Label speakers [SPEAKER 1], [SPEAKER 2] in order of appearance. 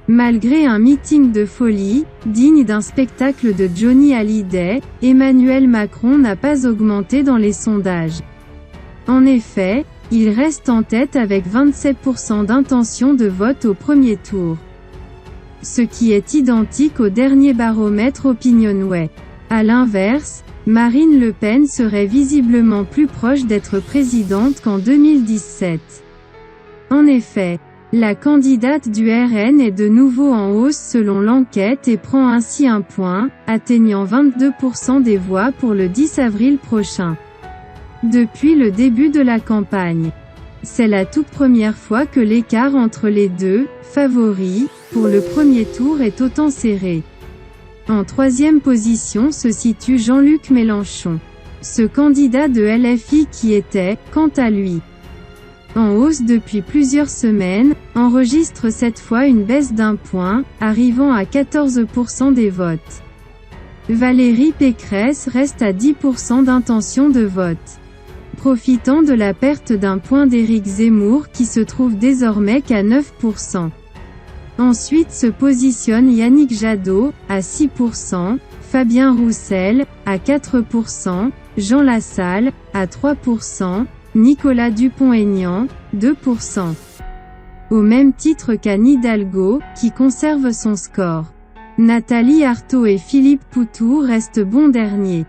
[SPEAKER 1] Malgré un meeting de folie, digne d'un spectacle de Johnny Hallyday, Emmanuel Macron n'a pas augmenté dans les sondages. En effet, il reste en tête avec 27% d'intention de vote au premier tour. Ce qui est identique au dernier baromètre Opinionway. À l'inverse, Marine Le Pen serait visiblement plus proche d'être présidente qu'en 2017. En effet, la candidate du RN est de nouveau en hausse selon l'enquête et prend ainsi un point, atteignant 22% des voix pour le 10 avril prochain. Depuis le début de la campagne, c'est la toute première fois que l'écart entre les deux favoris pour le premier tour est autant serré. En troisième position se situe Jean-Luc Mélenchon. Ce candidat de LFI qui était, quant à lui, en hausse depuis plusieurs semaines, enregistre cette fois une baisse d'un point, arrivant à 14% des votes. Valérie Pécresse reste à 10% d'intention de vote, profitant de la perte d'un point d'Éric Zemmour qui se trouve désormais qu'à 9%. Ensuite se positionne Yannick Jadot, à 6%, Fabien Roussel, à 4%, Jean Lassalle, à 3%, Nicolas Dupont-Aignan, 2%. Au même titre qu'Anne Hidalgo, qui conserve son score. Nathalie Arthaud et Philippe Poutou restent bons derniers.